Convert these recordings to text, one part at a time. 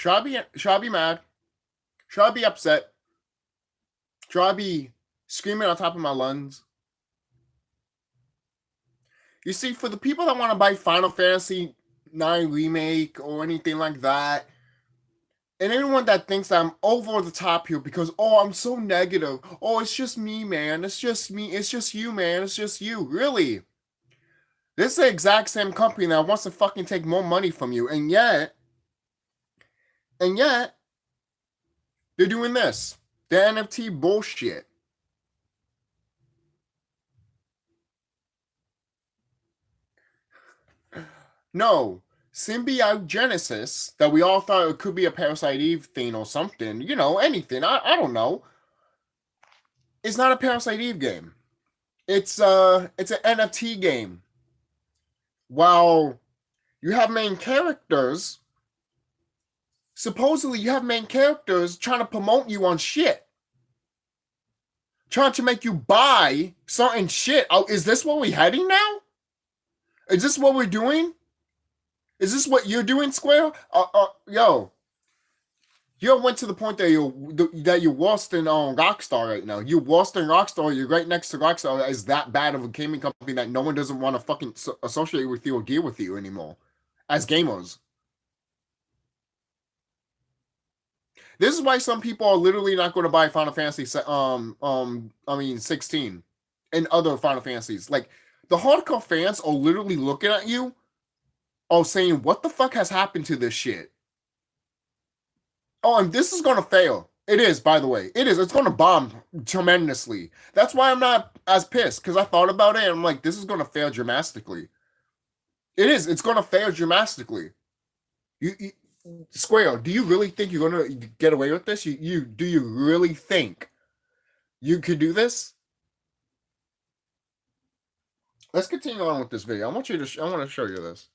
Should I be mad? Should I be upset? Should I be screaming on top of my lungs? You see, for the people that want to buy Final Fantasy 9 Remake or anything like that, and anyone that thinks that I'm over the top here because, oh, I'm so negative. Oh, it's just me, man. It's just me. It's just you, man. It's just you. Really? This is the exact same company that wants to fucking take more money from you. And yet, they're doing this. The NFT bullshit. No. Symbiogenesis, that we all thought it could be a Parasite Eve thing or something, you know, anything, I don't know. It's not a Parasite Eve game. It's an NFT game. While you have main characters, supposedly you have main characters trying to promote you on shit. Trying to make you buy certain shit. Oh, is this what we're heading now? Is this what we're doing? Is this what you're doing, Square? Yo, you went to the point that you're worse than Rockstar right now. You're worse than Rockstar. You're right next to Rockstar. Is that bad of a gaming company that no one doesn't want to fucking associate with you or deal with you anymore as gamers? This is why some people are literally not going to buy Final Fantasy 16 and other Final Fantasies. Like, the hardcore fans are literally looking at you saying, what the fuck has happened to this shit? Oh, and this is going to fail. It is, by the way. It is. It's going to bomb tremendously. That's why I'm not as pissed, because I thought about it, and I'm like, this is going to fail dramatically. It is. It's going to fail dramatically. Square, do you really think you're going to get away with this? Do you really think you could do this? Let's continue on with this video. I want to show you this.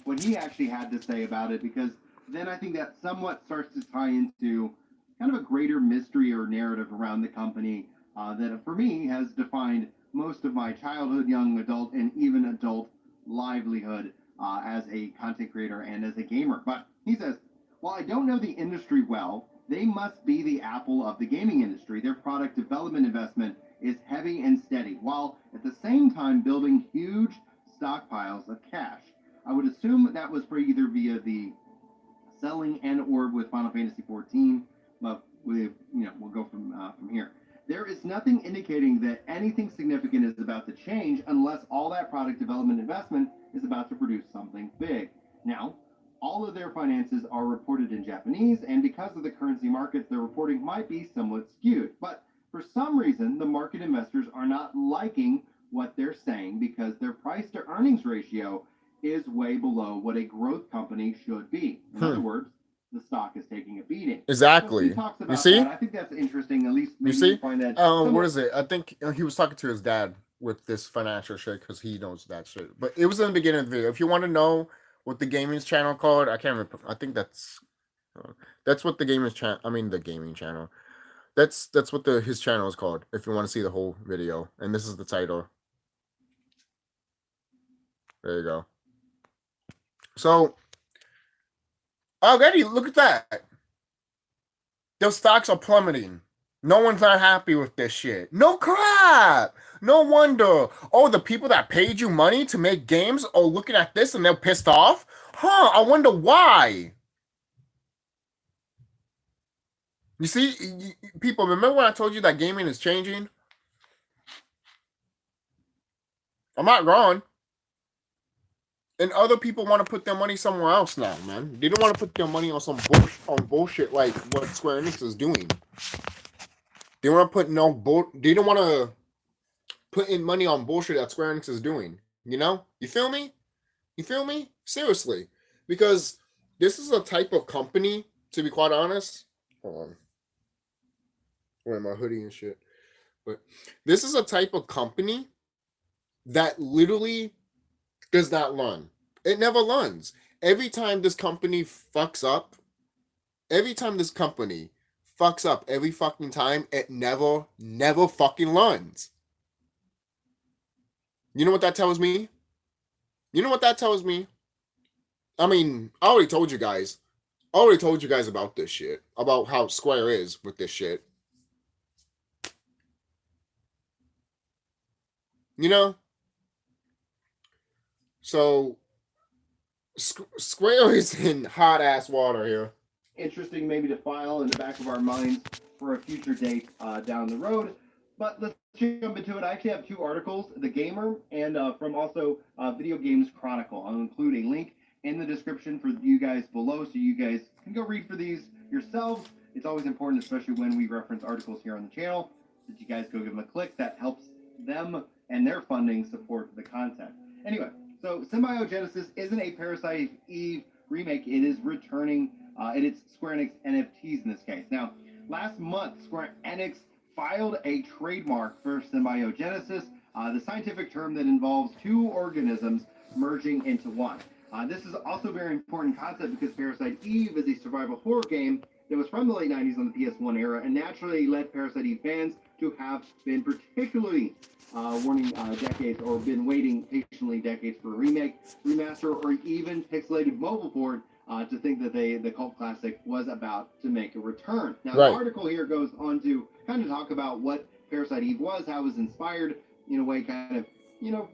What he actually had to say about it, because then I think that somewhat starts to tie into kind of a greater mystery or narrative around the company that, for me, has defined most of my childhood, young adult, and even adult livelihood as a content creator and as a gamer. But he says, while I don't know the industry well, they must be the Apple of the gaming industry. Their product development investment is heavy and steady, while at the same time building huge stockpiles of cash. I would assume that was for either via the selling and or with Final Fantasy 14, but we'll go from here. There is nothing indicating that anything significant is about to change unless all that product development investment is about to produce something big. Now, all of their finances are reported in Japanese, and because of the currency markets, their reporting might be somewhat skewed. But for some reason, the market investors are not liking what they're saying because their price to earnings ratio is way below what a growth company should be. In other words, the stock is taking a beating. Exactly. So you see? That. I think that's interesting. At least maybe you see? Find that. What is it? I think he was talking to his dad with this financial shit because he knows that shit. But it was in the beginning of the video. If you want to know what the gaming channel called, I can't remember. I think that's what the gaming channel. I mean, the gaming channel. That's what his channel is called. If you want to see the whole video, and this is the title. There you go. So, already, look at that. Those stocks are plummeting. No one's not happy with this shit. No crap. No wonder. Oh, the people that paid you money to make games are looking at this and they're pissed off? Huh, I wonder why. You see, people, remember when I told you that gaming is changing? I'm not wrong. And other people want to put their money somewhere else now, man. They don't want to put their money on some bullshit like what Square Enix is doing. They want to put they don't want to put in money on bullshit that Square Enix is doing. You know? You feel me? You feel me? Seriously. Because this is a type of company, to be quite honest. Hold on. Wearing my hoodie and shit. But this is a type of company that literally does not learn. It never learns. Every time this company fucks up, every fucking time, it never fucking learns. You know what that tells me? You know what that tells me? I mean, I already told you guys. I already told you guys about this shit. About how Square is with this shit. You know? So Square is in hot ass water here. Interesting, maybe to file in the back of our minds for a future date down the road. But let's jump into it. I actually have 2 articles, The Gamer and from also Video Games Chronicle. I'll include a link in the description for you guys below so you guys can go read for these yourselves. It's always important, especially when we reference articles here on the channel, that you guys go give them a click. That helps them and their funding support the content. Anyway, so Symbiogenesis isn't a Parasite Eve remake. It is returning. It's Square Enix NFTs in this case. Now, last month, Square Enix filed a trademark for Symbiogenesis, the scientific term that involves 2 organisms merging into one. This is also a very important concept because Parasite Eve is a survival horror game that was from the late 90s on the PS1 era and naturally led Parasite Eve fans to have been particularly warning decades or been waiting patiently decades for a remake, remaster, or even pixelated mobile port to think that the cult classic was about to make a return. Now, Right. The article here goes on to kind of talk about what Parasite Eve was, how it was inspired, in a way kind of,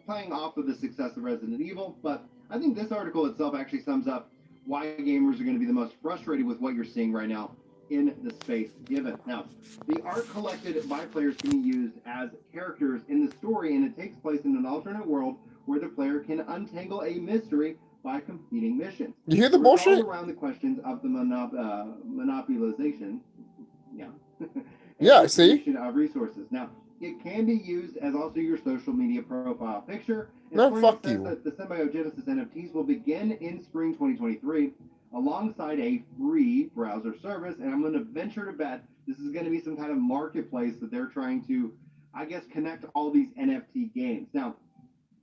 playing off of the success of Resident Evil. But I think this article itself actually sums up why gamers are going to be the most frustrated with what you're seeing right now in the space given. Now, the art collected by players can be used as characters in the story, and it takes place in an alternate world where the player can untangle a mystery by completing missions. You hear the bullshit? Around the questions of the monopolization, yeah, see? Of resources. Now, it can be used as also your social media profile picture. No, fuck you. That the Symbiogenesis NFTs will begin in spring 2023 alongside a free browser service, and I'm going to venture to bet this is going to be some kind of marketplace that they're trying to, I guess, connect all these NFT games. Now,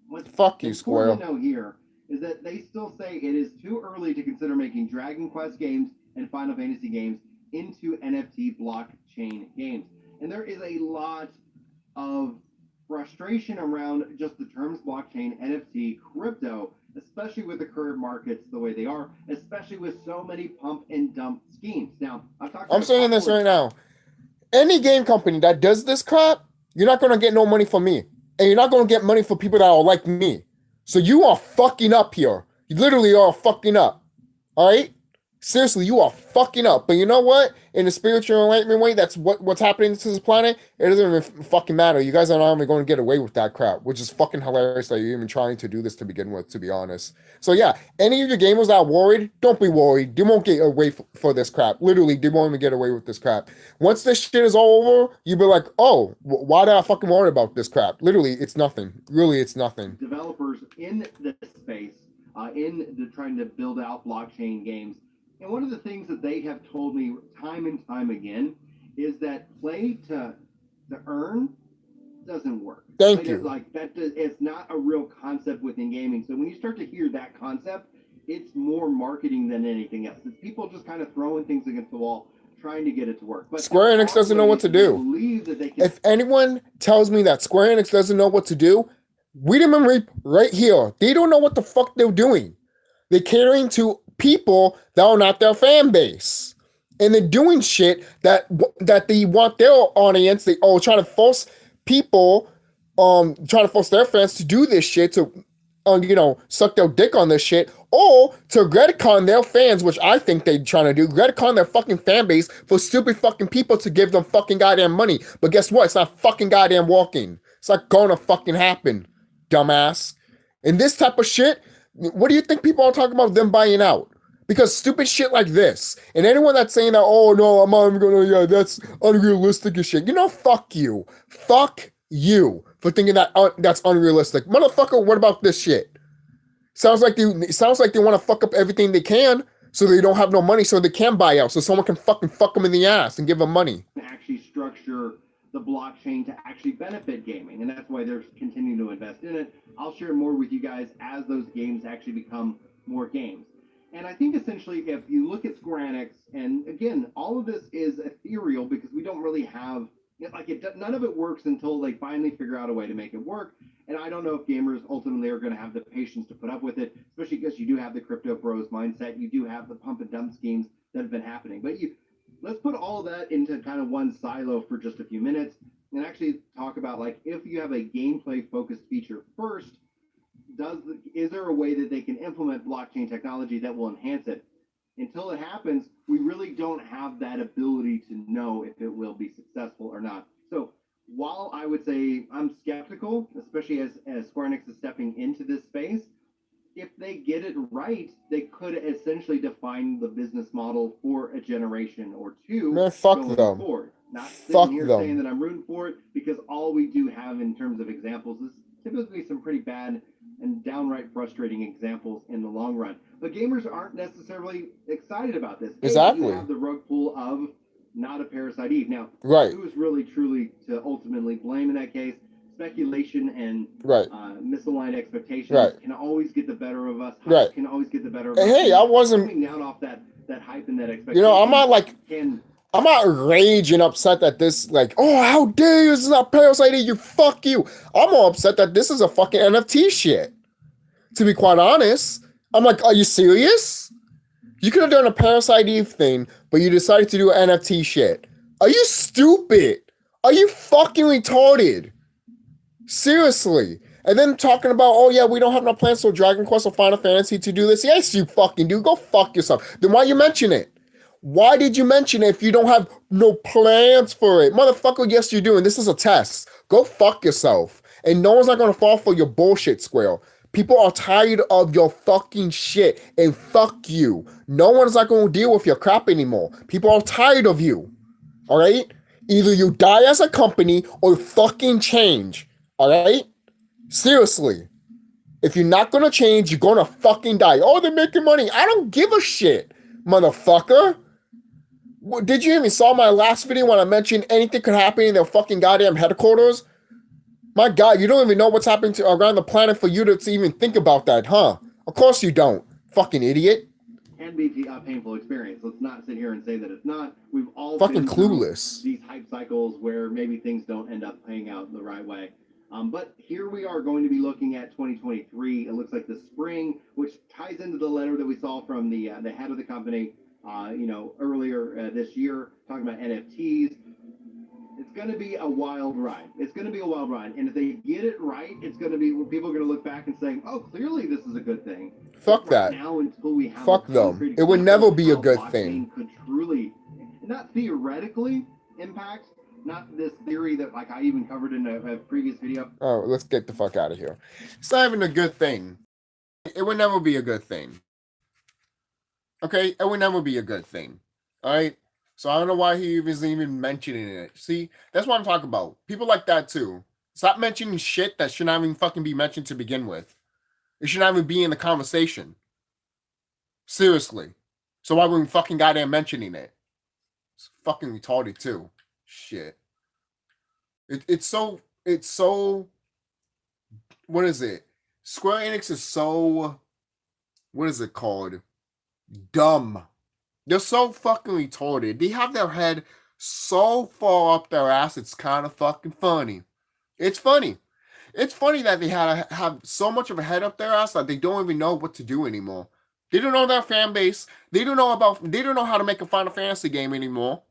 what's important to know here is that they still say it is too early to consider making Dragon Quest games and Final Fantasy games into NFT blockchain games. And there is a lot of frustration around just the terms blockchain, NFT, crypto, especially with the current markets the way they are, especially with so many pump and dump schemes. Now, I'm saying this right now. Any game company that does this crap, you're not going to get no money from me. And you're not going to get money for people that are like me. So you are fucking up here. You literally are fucking up. All right? Seriously, you are fucking up. But you know what? In the spiritual enlightenment way, that's what's happening to this planet. It doesn't even fucking matter. You guys are not even going to get away with that crap, which is fucking hilarious that you're even trying to do this to begin with, to be honest. So yeah, any of your gamers that are worried, don't be worried. They won't get away for this crap. Literally, they won't even get away with this crap. Once this shit is all over, you'll be like, oh, why did I fucking worry about this crap? Literally, it's nothing. Really, it's nothing. Developers in this space, trying to build out blockchain games. And one of the things that they have told me time and time again is that play to earn doesn't work. Thank you. It's not a real concept within gaming. So when you start to hear that concept, it's more marketing than anything else. It's people just kind of throwing things against the wall, trying to get it to work. But Square Enix doesn't know what to do. If anyone tells me that Square Enix doesn't know what to do, read them and reap right here. They don't know what the fuck they're doing. They're catering to people that are not their fan base, and they're doing shit that they want their audience. They try to force people, try to force their fans to do this shit, to suck their dick on this shit, or to retcon their fans, which I think they're trying to do, retcon their fucking fan base for stupid fucking people to give them fucking goddamn money. But guess what? It's not fucking goddamn working. It's not gonna fucking happen, dumbass. And this type of shit, what do you think people are talking about them buying out? Because stupid shit like this, and anyone that's saying that, oh no, I'm not even gonna, that's unrealistic and shit. Fuck you. Fuck you for thinking that that's unrealistic. Motherfucker, what about this shit? Sounds like they want to fuck up everything they can so they don't have no money so they can buy out, so someone can fuck them in the ass and give them money. Actually structure the blockchain to actually benefit gaming, and that's why they're continuing to invest in it. I'll share more with you guys as those games actually become more games. And I think essentially if you look at Square Enix, and again, all of this is ethereal because we don't really have, None of it works until they finally figure out a way to make it work. And I don't know if gamers ultimately are going to have the patience to put up with it, especially because you do have the crypto bros mindset. You do have the pump and dump schemes that have been happening. But let's put all of that into kind of one silo for just a few minutes and actually talk about, like, if you have a gameplay focused feature first, is there a way that they can implement blockchain technology that will enhance it? Until it happens, we really don't have that ability to know if it will be successful or not. So while I would say I'm skeptical, especially as Square Enix is stepping into this space, if they get it right, they could essentially define the business model for a generation or two. Man, fuck going them. forward. Not Fuck sitting here them. saying that I'm rooting for it, because all we do have in terms of examples is typically some pretty bad and downright frustrating examples in the long run. But gamers aren't necessarily excited about this. Exactly. You have the rug pull of not a Parasite Eve. Now, right. who's really truly to ultimately blame in that case? Speculation and right. Misaligned expectations right. can always get the better of us. Right. Can always get the better of us. Hey, I wasn't coming down off that hype and that expectation. You know, I'm not raging upset that this, like, oh, how dare you, this is not Parasite Eve, you fuck you. I'm more upset that this is a fucking NFT shit. To be quite honest, I'm like, are you serious? You could have done a Parasite Eve thing, but you decided to do NFT shit. Are you stupid? Are you fucking retarded? Seriously. And then talking about, oh yeah, we don't have no plans for Dragon Quest or Final Fantasy to do this. Yes, you fucking do. Go fuck yourself. Then why you mention it? Why did you mention it if you don't have no plans for it? Motherfucker, yes you do, and this is a test. Go fuck yourself. And no one's not gonna fall for your bullshit, Square. People are tired of your fucking shit, and fuck you. No one's not gonna deal with your crap anymore. People are tired of you. Alright? Either you die as a company or fucking change. Alright? Seriously. If you're not gonna change, you're gonna fucking die. Oh, they're making money. I don't give a shit, motherfucker. Did you even saw my last video when I mentioned anything could happen in their fucking goddamn headquarters? My God, you don't even know what's happening around the planet for you to even think about that, huh? Of course you don't, fucking idiot. Can be a painful experience. Let's not sit here and say that it's not. We've all fucking been clueless. These hype cycles where maybe things don't end up playing out the right way. But here we are going to be looking at 2023. It looks like the spring, which ties into the letter that we saw from the head of the company, earlier this year, talking about NFTs. It's going to be a wild ride. It's going to be a wild ride. And if they get it right, it's going to be people are going to look back and say, oh, clearly this is a good thing. Fuck that. Now, until we have fuck them. It would never be a good thing. Could truly, not theoretically, impact. Not this theory that, like, I even covered in a previous video. Oh, let's get the fuck out of here. It's not even a good thing. It would never be a good thing. Okay? It would never be a good thing. All right? So I don't know why he isn't even mentioning it. See? That's what I'm talking about. People like that, too. Stop mentioning shit that should not even fucking be mentioned to begin with. It should not even be in the conversation. Seriously. So why were we fucking goddamn mentioning it? It's fucking retarded, too. Shit. It's so what is it? Square Enix is so, what is it called? Dumb. They're so fucking retarded. They have their head so far up their ass, it's kind of fucking funny. It's funny. It's funny that they have so much of a head up their ass that they don't even know what to do anymore. They don't know their fan base. They don't know how to make a Final Fantasy game anymore.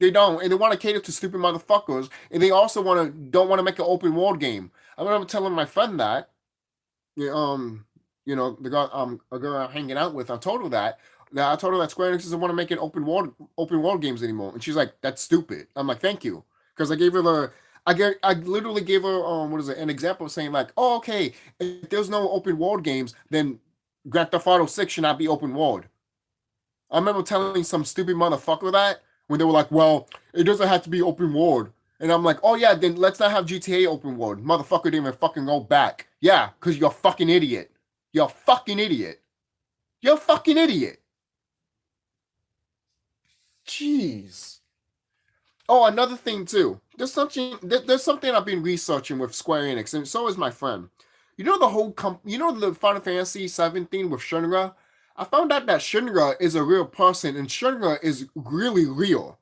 They don't, and they want to cater to stupid motherfuckers, and they also don't want to make an open world game. I remember telling my friend that, the girl, a girl I'm hanging out with, I told her that Square Enix doesn't want to make an open world games anymore, and she's like, "That's stupid." I'm like, "Thank you," because I literally gave her an example of saying like, "Oh, okay, if there's no open world games, then Grand Theft Auto 6 should not be open world." I remember telling some stupid motherfucker that. When they were like, well, it doesn't have to be open world. And I'm like, oh yeah, then let's not have GTA open world. Motherfucker didn't even fucking go back. Yeah, because you're a fucking idiot. You're a fucking idiot. You're a fucking idiot. Jeez. Oh, another thing too. There's something I've been researching with Square Enix, and so is my friend. You know the Final Fantasy 7 thing with Shinra? I found out that Shinra is a real person, and Shinra is really real.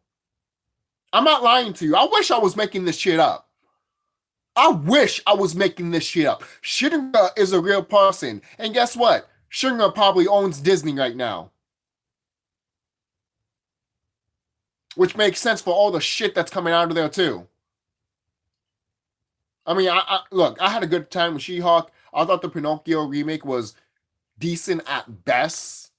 I'm not lying to you. I wish I was making this shit up. I wish I was making this shit up. Shinra is a real person. And guess what? Shinra probably owns Disney right now. Which makes sense for all the shit that's coming out of there, too. I mean, look, I had a good time with She-Hulk. I thought the Pinocchio remake was decent at best.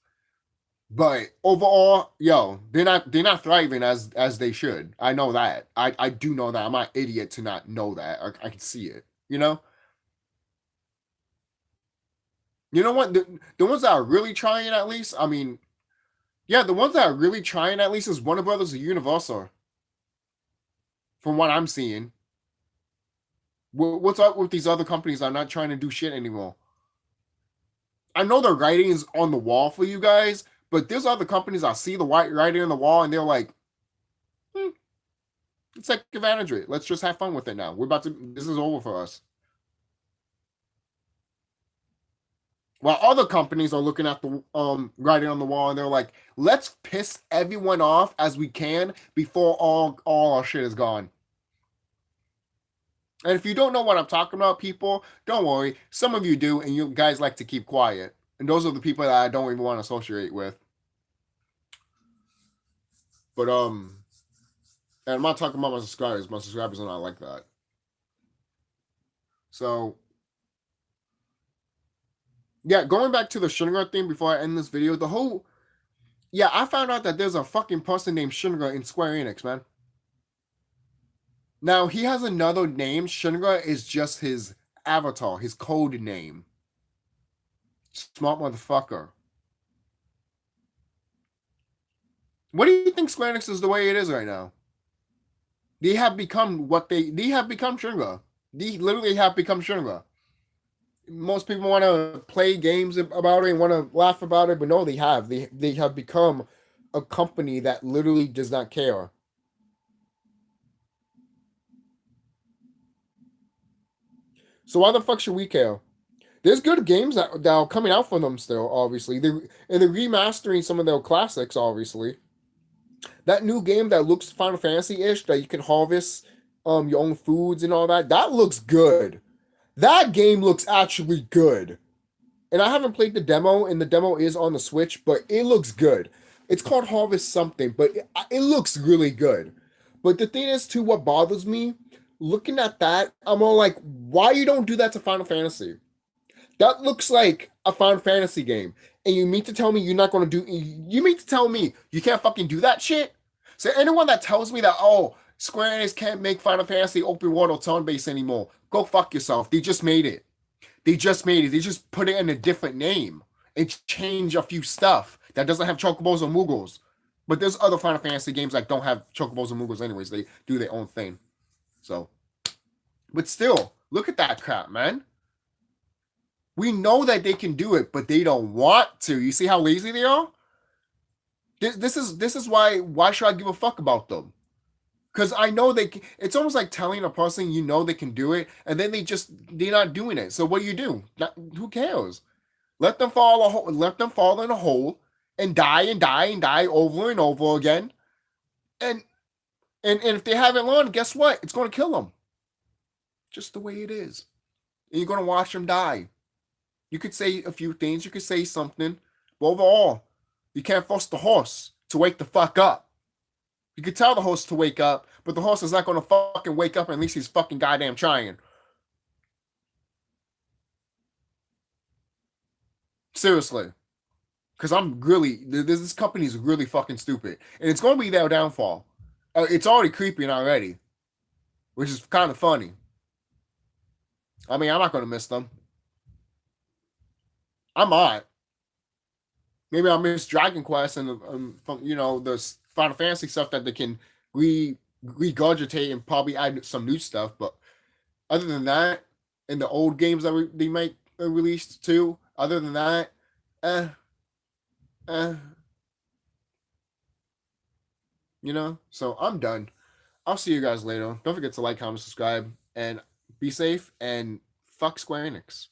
But overall, yo, they're not thriving as they should. I know that. I do know that. I'm not an idiot to not know that. I can see it. You know? You know what? The ones that are really trying at least, I mean, yeah, the ones that are really trying at least is Warner Brothers and Universal. From what I'm seeing. What's up with these other companies that are not trying to do shit anymore? I know the writing is on the wall for you guys, but there's other companies I see the white writing on the wall and they're like, let's take advantage of it. Let's just have fun with it now. This is over for us. While other companies are looking at the writing on the wall and they're like, let's piss everyone off as we can before all our shit is gone. And if you don't know what I'm talking about, people, don't worry. Some of you do, and you guys like to keep quiet. And those are the people that I don't even want to associate with. But and I'm not talking about my subscribers. My subscribers are not like that. So yeah, going back to the Shinra thing before I end this video, I found out that there's a fucking person named Shinra in Square Enix, man. Now, he has another name. Shinra is just his avatar, his code name. Smart motherfucker. What do you think Square Enix is the way it is right now? They have become Shinra. They literally have become Shinra. Most people want to play games about it and want to laugh about it, but no, they have. They have become a company that literally does not care. So why the fuck should we care? There's good games that are coming out for them still, obviously. They're remastering some of their classics, obviously. That new game that looks Final Fantasy-ish, that you can harvest your own foods and all that looks good. That game looks actually good. And I haven't played the demo, and the demo is on the Switch, but it looks good. It's called Harvest something, but it looks really good. But the thing is, too, what bothers me, looking at that, I'm all like, why you don't do that to Final Fantasy? That looks like a Final Fantasy game. And you mean to tell me you're not going to do... You mean to tell me you can't fucking do that shit? So anyone that tells me that, oh, Square Enix can't make Final Fantasy open world or turn-based anymore, go fuck yourself. They just made it. They just put it in a different name and change a few stuff that doesn't have chocobos or moogles. But there's other Final Fantasy games that don't have chocobos and moogles anyways. They do their own thing. So, but still, look at that crap, man. We know that they can do it, but they don't want to. You see how lazy they are? This is why should I give a fuck about them? Because I know they can. It's almost like telling a person you know they can do it, and then they're not doing it. So what do? Who cares? Let them fall in a hole and die and die and die over and over again. And if they haven't learned, guess what? It's going to kill them. Just the way it is. And you're going to watch them die. You could say a few things. You could say something. But overall, you can't force the horse to wake the fuck up. You could tell the horse to wake up, but the horse is not going to fucking wake up, at least he's fucking goddamn trying. Seriously. Because this company is really fucking stupid. And it's going to be their downfall. It's already creeping already. Which is kind of funny. I mean, I'm not going to miss them. I might. Maybe I'll miss Dragon Quest and the Final Fantasy stuff that they can regurgitate and probably add some new stuff. But other than that, and the old games that they might release too, other than that, So I'm done. I'll see you guys later. Don't forget to like, comment, subscribe, and be safe, and fuck Square Enix.